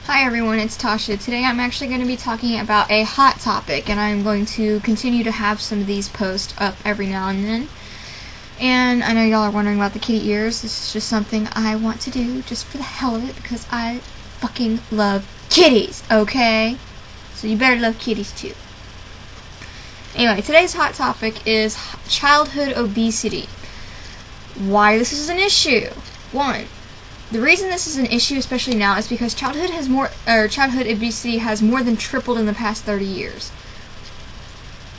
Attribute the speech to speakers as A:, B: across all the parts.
A: Hi everyone, it's Tasha. Today I'm actually going to be talking about a hot topic, and I'm going to continue to have some of these posts up every now and then. And I know y'all are wondering about the kitty ears. This is just something I want to do just for the hell of it because I fucking love kitties, okay? So you better love kitties too. Anyway, today's hot topic is childhood obesity. Why this is an issue. One, the reason this is an issue, especially now, is because childhood obesity has more than tripled in the past 30 years.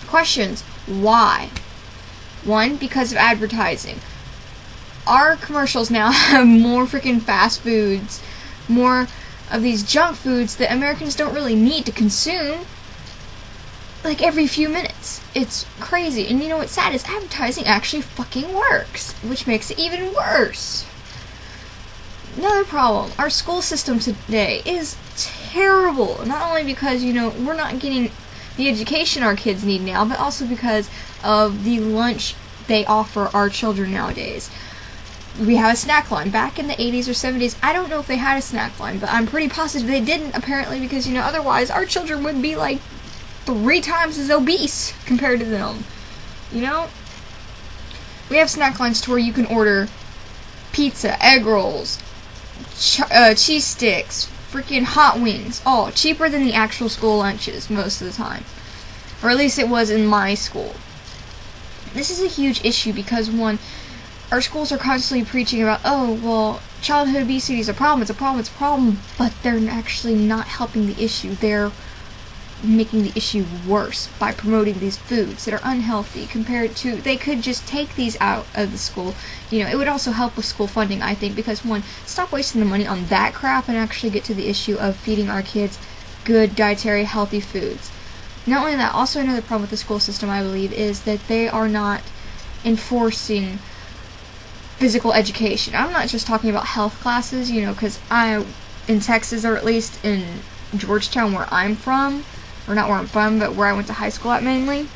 A: Questions: why? One, because of advertising. Our commercials now have more freaking fast foods, more of these junk foods that Americans don't really need to consume, like every few minutes. It's crazy. And you know what's sad is advertising actually fucking works, which makes it even worse. Another problem, our school system today is terrible. Not only because, we're not getting the education our kids need now, but also because of the lunch they offer our children nowadays. We have a snack line. Back in the 80s or 70s, I don't know if they had a snack line, but I'm pretty positive they didn't, apparently, because, otherwise our children would be like 3 times as obese compared to them. We have snack lines to where you can order pizza, egg rolls, cheese sticks, freaking hot wings, all cheaper than the actual school lunches most of the time. Or at least it was in my school. This is a huge issue because, one, our schools are constantly preaching about, childhood obesity is a problem, it's a problem, but they're actually not helping the issue. They're making the issue worse by promoting these foods that are unhealthy compared to, they could just take these out of the school. It would also help with school funding, I think, because one, stop wasting the money on that crap and actually get to the issue of feeding our kids good, dietary, healthy foods. Not only that, also another problem with the school system, I believe, is that they are not enforcing physical education. I'm not just talking about health classes, because in Texas, or at least in Georgetown where I'm from, or not where I'm from, but where I went to high school at mainly,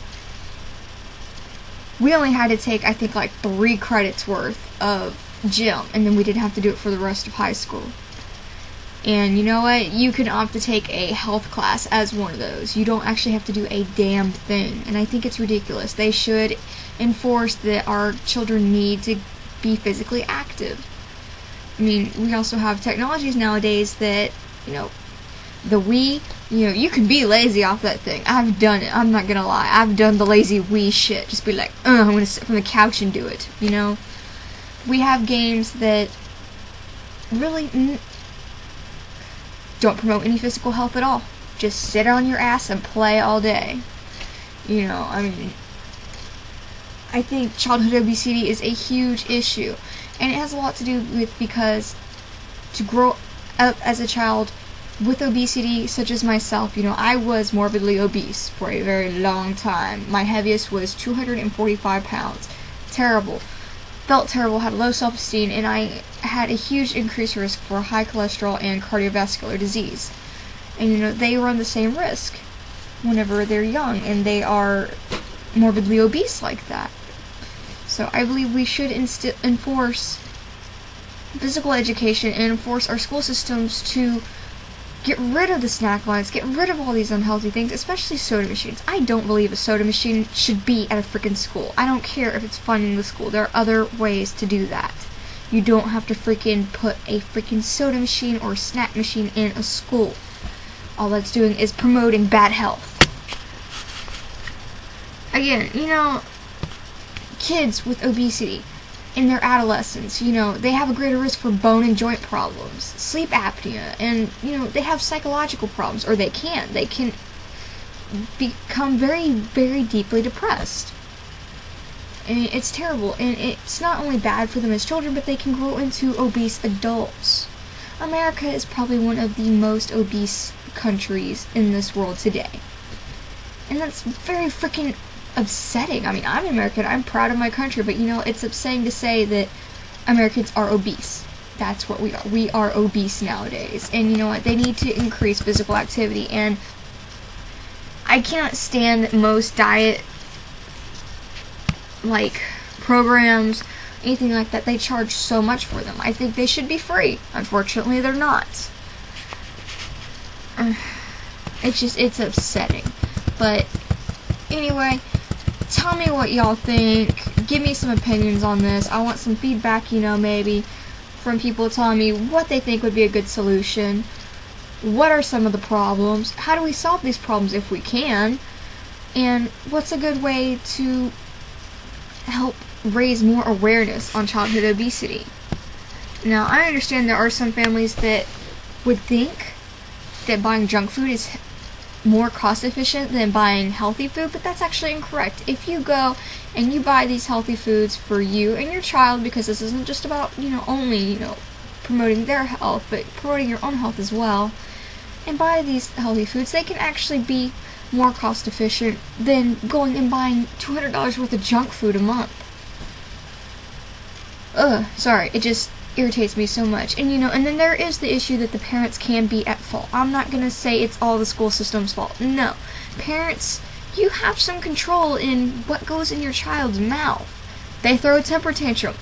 A: we only had to take, I think, like 3 credits worth of gym, and then we didn't have to do it for the rest of high school. And you know what? You can opt to take a health class as one of those. You don't actually have to do a damn thing, and I think it's ridiculous. They should enforce that our children need to be physically active. I mean, we also have technologies nowadays that, the Wii, you can be lazy off that thing. I've done it. I'm not gonna lie. I've done the lazy Wii shit. Just be like, I'm gonna sit from the couch and do it, We have games that really don't promote any physical health at all. Just sit on your ass and play all day. I think childhood obesity is a huge issue. And it has a lot to do with because to grow up as a child with obesity, such as myself, I was morbidly obese for a very long time. My heaviest was 245 pounds. Terrible. Felt terrible, had low self-esteem, and I had a huge increased risk for high cholesterol and cardiovascular disease. And, they run the same risk whenever they're young, and they are morbidly obese like that. So I believe we should enforce physical education and enforce our school systems to get rid of the snack lines, get rid of all these unhealthy things, especially soda machines. I don't believe a soda machine should be at a freaking school. I don't care if it's funding the school. There are other ways to do that. You don't have to freaking put a freaking soda machine or snack machine in a school. All that's doing is promoting bad health. Again, kids with obesity in their adolescence, they have a greater risk for bone and joint problems, sleep apnea, and, they have psychological problems, or they can become very, very deeply depressed. And it's terrible, and it's not only bad for them as children, but they can grow into obese adults. America is probably one of the most obese countries in this world today. And that's very freaking upsetting. I mean, I'm American, I'm proud of my country, but it's upsetting to say that Americans are obese. That's what we are. We are obese nowadays. And you know what? They need to increase physical activity, and I cannot stand most diet programs, anything like that. They charge so much for them. I think they should be free. Unfortunately, they're not. it's upsetting. But anyway, tell me what y'all think. Give me some opinions on this. I want some feedback, maybe from people telling me what they think would be a good solution. What are some of the problems? How do we solve these problems if we can? And what's a good way to help raise more awareness on childhood obesity? Now, I understand there are some families that would think that buying junk food is more cost efficient than buying healthy food, but that's actually incorrect. If you go and you buy these healthy foods for you and your child, because this isn't just about, only, promoting their health, but promoting your own health as well, and buy these healthy foods, they can actually be more cost efficient than going and buying $200 worth of junk food a month. Sorry, it just irritates me so much. And and then there is the issue that the parents can be at fault. I'm not gonna say it's all the school system's fault. No. Parents, you have some control in what goes in your child's mouth. They throw a temper tantrum.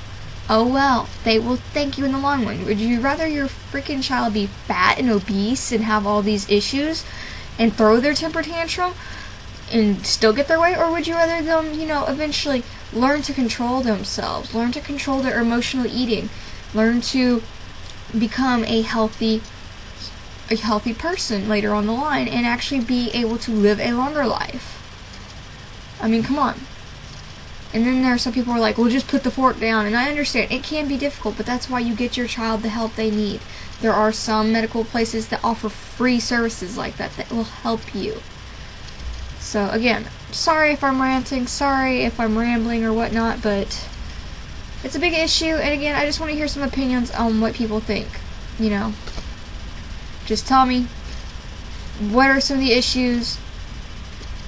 A: Oh well, they will thank you in the long run. Would you rather your freaking child be fat and obese and have all these issues and throw their temper tantrum and still get their way? Or would you rather them, eventually learn to control themselves, learn to control their emotional eating, learn to become a healthy person later on the line and actually be able to live a longer life? I mean, come on. And then there are some people who are like, well, just put the fork down. And I understand, it can be difficult, but that's why you get your child the help they need. There are some medical places that offer free services like that will help you. So, again, sorry if I'm ranting, sorry if I'm rambling or whatnot, but it's a big issue, and again, I just want to hear some opinions on what people think. Just tell me what are some of the issues,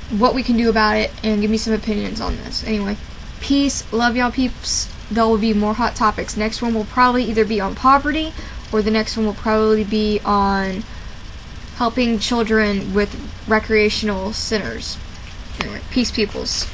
A: what we can do about it, and give me some opinions on this. Anyway, peace, love y'all peeps. There will be more hot topics. Next one will probably either be on poverty, or the next one will probably be on helping children with recreational centers. Anyway, peace peoples.